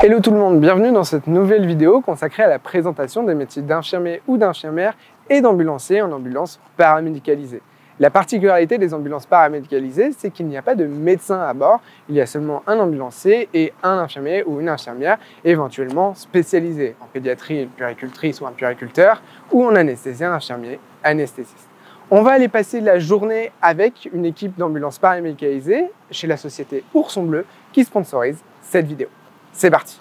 Hello tout le monde, bienvenue dans cette nouvelle vidéo consacrée à la présentation des métiers d'infirmier ou d'infirmière et d'ambulancier en ambulance paramédicalisée. La particularité des ambulances paramédicalisées, c'est qu'il n'y a pas de médecin à bord, il y a seulement un ambulancier et un infirmier ou une infirmière éventuellement spécialisés en pédiatrie, une puéricultrice ou un puériculteur, ou en anesthésien, infirmier, anesthésiste. On va aller passer la journée avec une équipe d'ambulances paramédicalisées chez la société Ourson Bleu qui sponsorise cette vidéo. C'est parti!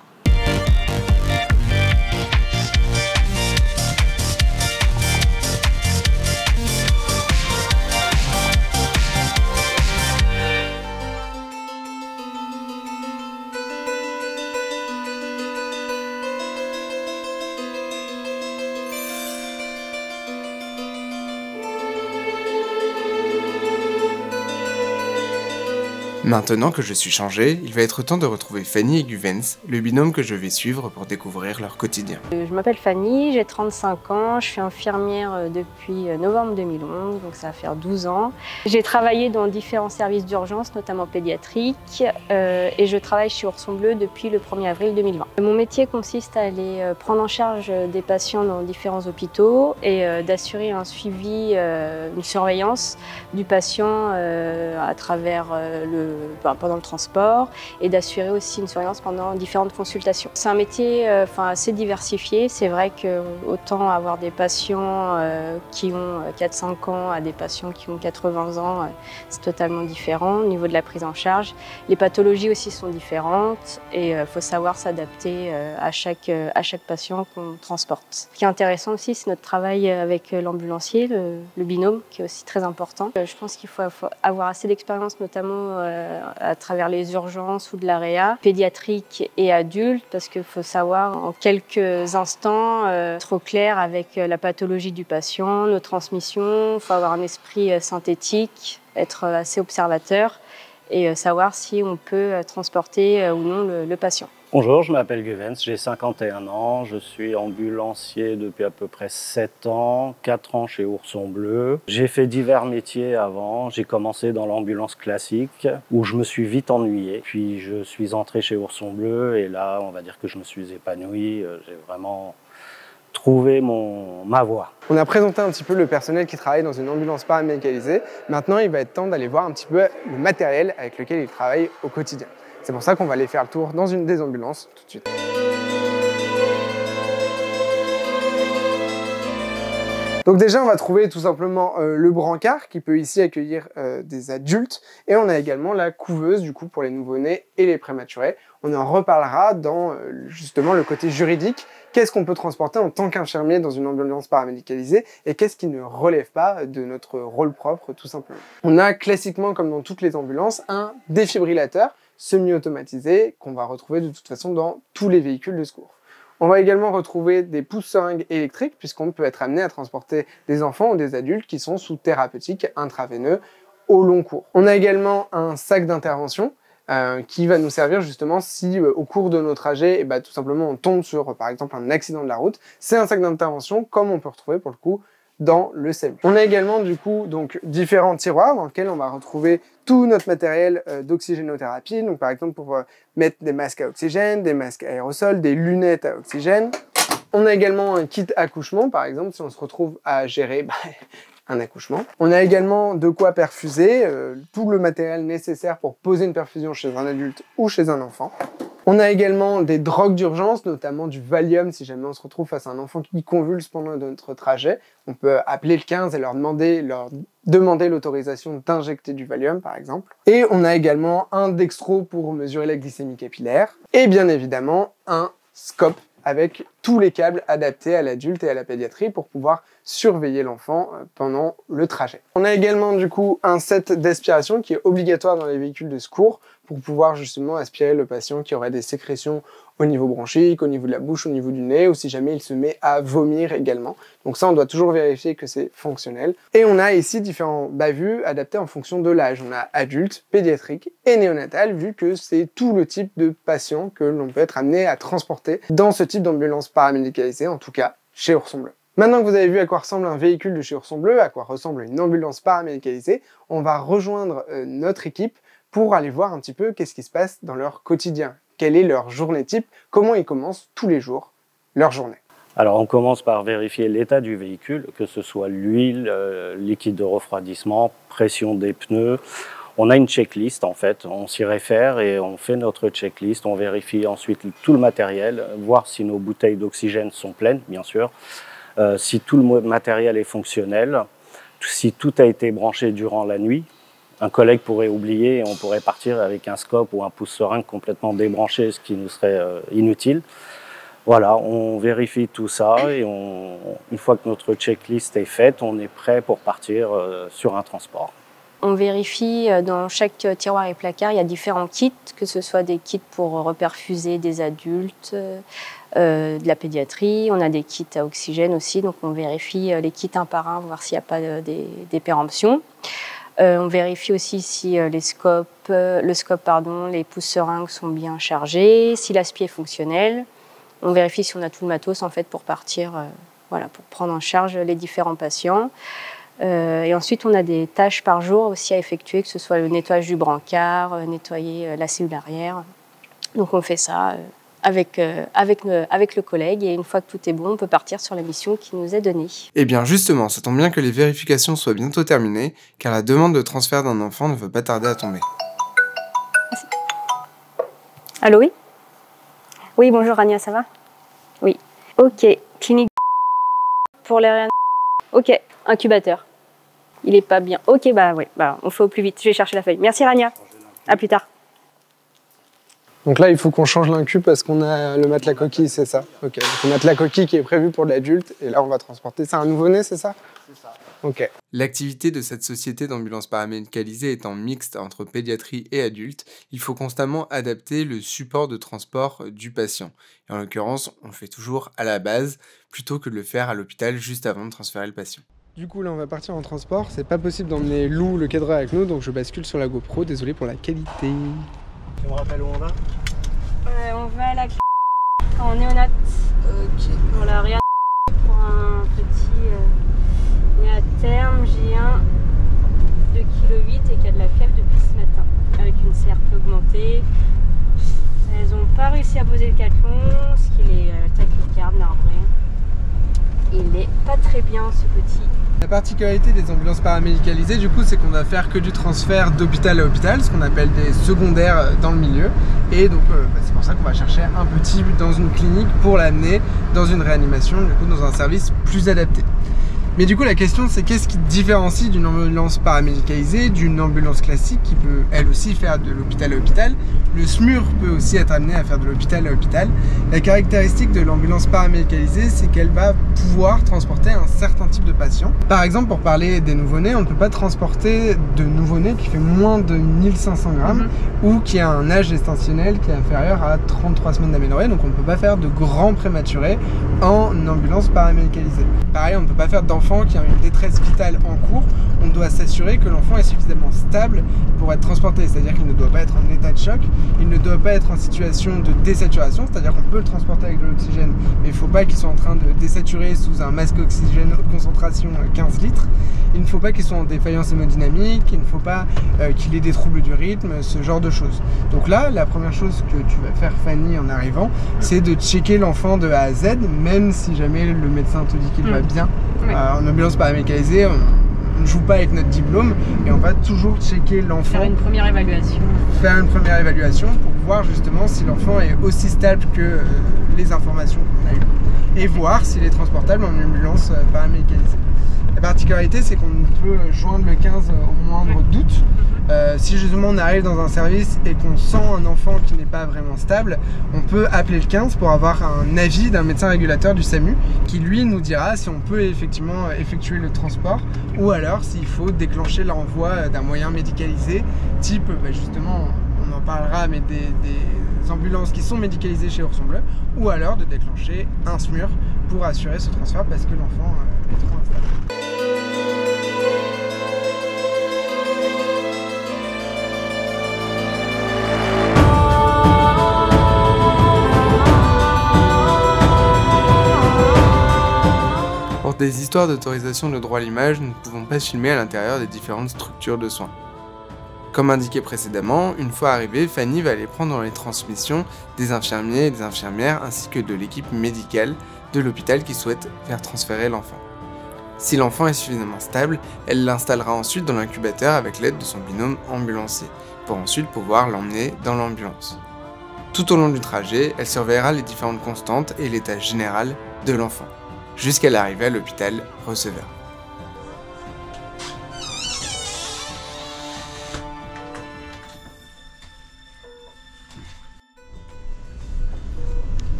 Maintenant que je suis changé, il va être temps de retrouver Fanny et Guvens, le binôme que je vais suivre pour découvrir leur quotidien. Je m'appelle Fanny, j'ai 35 ans, je suis infirmière depuis novembre 2011, donc ça va faire 12 ans. J'ai travaillé dans différents services d'urgence, notamment pédiatriques, et je travaille chez Ourson Bleu depuis le 1er avril 2020. Mon métier consiste à aller prendre en charge des patients dans différents hôpitaux et d'assurer un suivi, une surveillance du patient à travers pendant le transport et d'assurer aussi une surveillance pendant différentes consultations. C'est un métier assez diversifié. C'est vrai que autant avoir des patients qui ont 4-5 ans à des patients qui ont 80 ans, c'est totalement différent au niveau de la prise en charge. Les pathologies aussi sont différentes et il faut savoir s'adapter à chaque patient qu'on transporte. Ce qui est intéressant aussi, c'est notre travail avec l'ambulancier, le binôme, qui est aussi très important. Je pense qu'il faut avoir assez d'expérience, notamment à travers les urgences ou de la réa, pédiatrique et adulte, parce qu'il faut savoir en quelques instants être au clair avec la pathologie du patient, nos transmissions. Il faut avoir un esprit synthétique, être assez observateur et savoir si on peut transporter ou non le patient. Bonjour, je m'appelle Guvens, j'ai 51 ans, je suis ambulancier depuis à peu près 7 ans, 4 ans chez Ourson Bleu. J'ai fait divers métiers avant, j'ai commencé dans l'ambulance classique où je me suis vite ennuyé. Puis je suis entré chez Ourson Bleu et là, on va dire que je me suis épanoui, j'ai vraiment trouvé ma voie. On a présenté un petit peu le personnel qui travaille dans une ambulance paramédicalisée. Maintenant, il va être temps d'aller voir un petit peu le matériel avec lequel ils travaillent au quotidien. C'est pour ça qu'on va aller faire le tour dans une des ambulances tout de suite. Donc déjà, on va trouver tout simplement le brancard qui peut ici accueillir des adultes. Et on a également la couveuse du coup pour les nouveau-nés et les prématurés. On en reparlera dans justement le côté juridique. Qu'est-ce qu'on peut transporter en tant qu'infirmier dans une ambulance paramédicalisée et qu'est-ce qui ne relève pas de notre rôle propre tout simplement. On a classiquement, comme dans toutes les ambulances, un défibrillateur semi-automatisé qu'on va retrouver de toute façon dans tous les véhicules de secours. On va également retrouver des pousse-seringues électriques puisqu'on peut être amené à transporter des enfants ou des adultes qui sont sous thérapeutique intraveineux au long cours. On a également un sac d'intervention qui va nous servir justement si au cours de nos trajets, tout simplement on tombe sur par exemple un accident de la route. C'est un sac d'intervention comme on peut retrouver pour le coup dans le SAMU. On a également du coup donc différents tiroirs dans lesquels on va retrouver tout notre matériel d'oxygénothérapie, donc par exemple pour mettre des masques à oxygène, des masques aérosols, des lunettes à oxygène. On a également un kit accouchement par exemple si on se retrouve à gérer un accouchement. On a également de quoi perfuser, tout le matériel nécessaire pour poser une perfusion chez un adulte ou chez un enfant. On a également des drogues d'urgence, notamment du Valium si jamais on se retrouve face à un enfant qui convulse pendant notre trajet. On peut appeler le 15 et leur demander l'autorisation d'injecter du Valium par exemple. Et on a également un dextro pour mesurer la glycémie capillaire. Et bien évidemment un scope avec tous les câbles adaptés à l'adulte et à la pédiatrie pour pouvoir surveiller l'enfant pendant le trajet. On a également du coup un set d'aspiration qui est obligatoire dans les véhicules de secours pour pouvoir justement aspirer le patient qui aurait des sécrétions au niveau bronchique, au niveau de la bouche, au niveau du nez, ou si jamais il se met à vomir également. Donc ça, on doit toujours vérifier que c'est fonctionnel. Et on a ici différents bavus adaptés en fonction de l'âge. On a adulte, pédiatrique et néonatal, vu que c'est tout le type de patient que l'on peut être amené à transporter dans ce type d'ambulance paramédicalisée, en tout cas chez Ourson Bleu. Maintenant que vous avez vu à quoi ressemble un véhicule de chez Ourson Bleu, à quoi ressemble une ambulance paramédicalisée, on va rejoindre notre équipe pour aller voir un petit peu qu'est-ce qui se passe dans leur quotidien. quelle est leur journée type, comment ils commencent tous les jours leur journée. Alors on commence par vérifier l'état du véhicule, que ce soit l'huile, liquide de refroidissement, pression des pneus. On a une checklist en fait, on s'y réfère et on fait notre checklist. On vérifie ensuite tout le matériel, voir si nos bouteilles d'oxygène sont pleines, bien sûr, si tout le matériel est fonctionnel, si tout a été branché durant la nuit. Un collègue pourrait oublier et on pourrait partir avec un scope ou un pouce-seringue complètement débranché, ce qui nous serait inutile. Voilà, on vérifie tout ça et une fois que notre checklist est faite, on est prêt pour partir sur un transport. On vérifie dans chaque tiroir et placard, il y a différents kits, que ce soit des kits pour reperfuser des adultes, de la pédiatrie. On a des kits à oxygène aussi, donc on vérifie les kits un par un, voir s'il n'y a pas des péremptions. On vérifie aussi si les pouces-seringues sont bien chargés, si l'aspi est fonctionnel. On vérifie si on a tout le matos en fait, pour partir, voilà, pour prendre en charge les différents patients. Et ensuite, on a des tâches par jour aussi à effectuer, que ce soit le nettoyage du brancard, nettoyer la cellule arrière. Donc on fait ça avec le collègue et une fois que tout est bon, on peut partir sur la mission qui nous est donnée. Et bien justement, ça tombe bien que les vérifications soient bientôt terminées, car la demande de transfert d'un enfant ne va pas tarder à tomber. Merci. Allô, oui ? Oui, bonjour Rania, ça va ? Oui. Ok, clinique pour les réanimations. Ok, incubateur. Il est pas bien. Ok, bah oui, bah, on fait au plus vite. Je vais chercher la feuille. Merci Rania. À plus tard. Donc là, il faut qu'on change l'incube parce qu'on a le matelas coquille, c'est ça? Ok, donc le matelas coquille qui est prévu pour l'adulte et là, on va transporter. C'est un nouveau-né, c'est ça? C'est ça. Ok. L'activité de cette société d'ambulance paramédicalisée étant mixte entre pédiatrie et adulte, il faut constamment adapter le support de transport du patient. Et en l'occurrence, on le fait toujours à la base, plutôt que de le faire à l'hôpital juste avant de transférer le patient. Du coup, là, on va partir en transport. C'est pas possible d'emmener Lou, le cadreur, avec nous, donc je bascule sur la GoPro. Désolé pour la qualité. Tu me rappelles où on va? On va à la en néonat. Ok. Pour la réa pour un petit néaterme J1 2,8 kg et qui a de la fièvre depuis ce matin, avec une CRP augmentée. Elles n'ont pas réussi à poser le cathlon, ce qui est tachycarde, navré. Il est pas très bien ce petit. La particularité des ambulances paramédicalisées, du coup, c'est qu'on va faire que du transfert d'hôpital à hôpital, ce qu'on appelle des secondaires dans le milieu. Et donc, c'est pour ça qu'on va chercher un petit dans une clinique pour l'amener dans une réanimation, du coup, dans un service plus adapté. Mais du coup, la question, c'est qu'est-ce qui différencie d'une ambulance paramédicalisée d'une ambulance classique qui peut, elle aussi, faire de l'hôpital à hôpital. Le SMUR peut aussi être amené à faire de l'hôpital à hôpital. La caractéristique de l'ambulance paramédicalisée, c'est qu'elle va pouvoir transporter un certain type de patient. Par exemple, pour parler des nouveau-nés, on ne peut pas transporter de nouveau-né qui fait moins de 1500 grammes ou qui a un âge gestationnel qui est inférieur à 33 semaines d'aménorrhée. Donc, on ne peut pas faire de grands prématurés en ambulance paramédicalisée. Pareil, on ne peut pas faire d'enfants qui ont une détresse vitale en cours. On doit s'assurer que l'enfant est suffisamment stable pour être transporté, c'est-à-dire qu'il ne doit pas être en état de choc, il ne doit pas être en situation de désaturation, c'est-à-dire qu'on peut le transporter avec de l'oxygène, mais il ne faut pas qu'il soit en train de désaturer sous un masque oxygène haute concentration 15 litres. Il ne faut pas qu'il soit en défaillance hémodynamique, il ne faut pas qu'il ait des troubles du rythme, ce genre de choses. Donc là, la première chose que tu vas faire, Fanny, en arrivant, c'est de checker l'enfant de A à Z, même si jamais le médecin te dit qu'il va bien. En ambulance paramédicalisée, on ne joue pas avec notre diplôme et on va toujours checker l'enfant. Faire une première évaluation. Faire une première évaluation pour voir justement si l'enfant est aussi stable que les informations qu'on a eues et voir s'il est transportable en ambulance paramédicalisée. La particularité, c'est qu'on peut joindre le 15 au moindre doute. Si justement on arrive dans un service et qu'on sent un enfant qui n'est pas vraiment stable, on peut appeler le 15 pour avoir un avis d'un médecin régulateur du SAMU qui lui nous dira si on peut effectivement effectuer le transport ou alors s'il faut déclencher l'envoi d'un moyen médicalisé type, justement on en parlera, mais des ambulances qui sont médicalisées chez Ourson Bleu, ou alors de déclencher un SMUR pour assurer ce transfert parce que l'enfant est trop instable. Pour des histoires d'autorisation de droit à l'image, nous ne pouvons pas filmer à l'intérieur des différentes structures de soins. Comme indiqué précédemment, une fois arrivée, Fanny va aller prendre dans les transmissions des infirmiers et des infirmières ainsi que de l'équipe médicale de l'hôpital qui souhaite faire transférer l'enfant. Si l'enfant est suffisamment stable, elle l'installera ensuite dans l'incubateur avec l'aide de son binôme ambulancier, pour ensuite pouvoir l'emmener dans l'ambulance. Tout au long du trajet, elle surveillera les différentes constantes et l'état général de l'enfant, jusqu'à l'arrivée à l'hôpital receveur.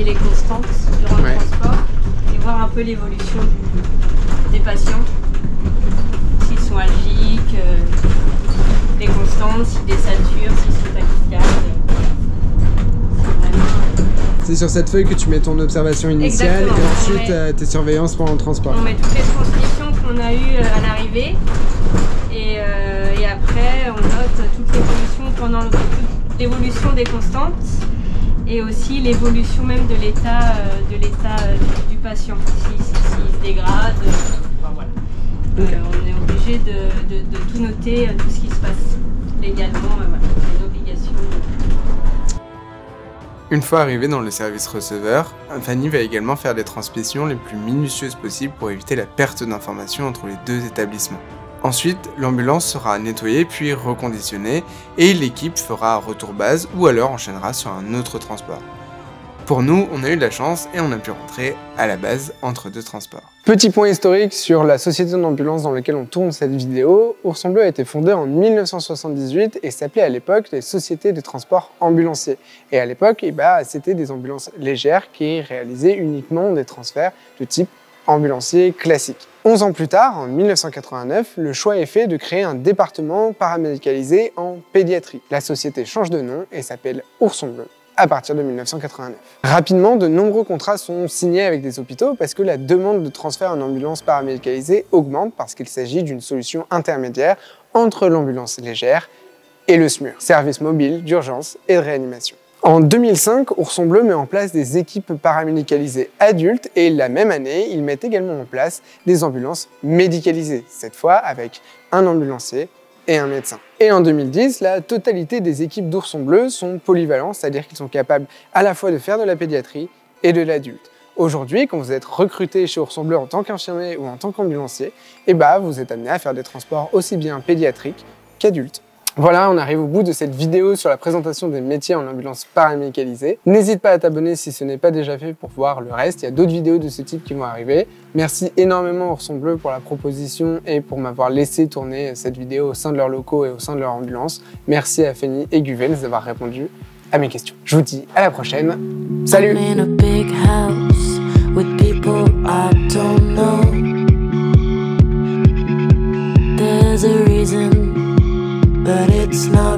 Les constantes durant le transport et voir un peu l'évolution des patients, s'ils sont algiques, les constantes, s'ils désaturent, s'ils sont tachycardes. C'est sur cette feuille que tu mets ton observation initiale. Exactement. Et ensuite tes surveillances pendant le transport. On met toutes les transmissions qu'on a eues à l'arrivée et après on note toute l'évolution pendant l'évolution des constantes. Et aussi l'évolution même de l'état du patient, s'il se dégrade. Voilà. Okay. On est obligé de tout noter, tout ce qui se passe légalement, voilà. C'est une obligation. Une fois arrivée dans le service receveur, Fanny va également faire des transmissions les plus minutieuses possibles pour éviter la perte d'informations entre les deux établissements. Ensuite, l'ambulance sera nettoyée puis reconditionnée et l'équipe fera un retour base ou alors enchaînera sur un autre transport. Pour nous, on a eu de la chance et on a pu rentrer à la base entre deux transports. Petit point historique sur la société d'ambulance dans laquelle on tourne cette vidéo. Ourson Bleu a été fondée en 1978 et s'appelait à l'époque les sociétés de transport ambulanciers. Et à l'époque, c'était des ambulances légères qui réalisaient uniquement des transferts de type ambulancier classique. 11 ans plus tard, en 1989, le choix est fait de créer un département paramédicalisé en pédiatrie. La société change de nom et s'appelle Ourson Bleu à partir de 1989. Rapidement, de nombreux contrats sont signés avec des hôpitaux parce que la demande de transfert en ambulance paramédicalisée augmente parce qu'il s'agit d'une solution intermédiaire entre l'ambulance légère et le SMUR, service mobile d'urgence et de réanimation. En 2005, Ourson Bleu met en place des équipes paramédicalisées adultes et la même année, ils mettent également en place des ambulances médicalisées, cette fois avec un ambulancier et un médecin. Et en 2010, la totalité des équipes d'Ourson Bleu sont polyvalentes, c'est-à-dire qu'ils sont capables à la fois de faire de la pédiatrie et de l'adulte. Aujourd'hui, quand vous êtes recruté chez Ourson Bleu en tant qu'infirmier ou en tant qu'ambulancier, vous êtes amené à faire des transports aussi bien pédiatriques qu'adultes. Voilà, on arrive au bout de cette vidéo sur la présentation des métiers en ambulance paramédicalisée. N'hésite pas à t'abonner si ce n'est pas déjà fait pour voir le reste. Il y a d'autres vidéos de ce type qui vont arriver. Merci énormément Ourson Bleu pour la proposition et pour m'avoir laissé tourner cette vidéo au sein de leurs locaux et au sein de leur ambulance. Merci à Fanny et Guvens d'avoir répondu à mes questions. Je vous dis à la prochaine. Salut! But it's not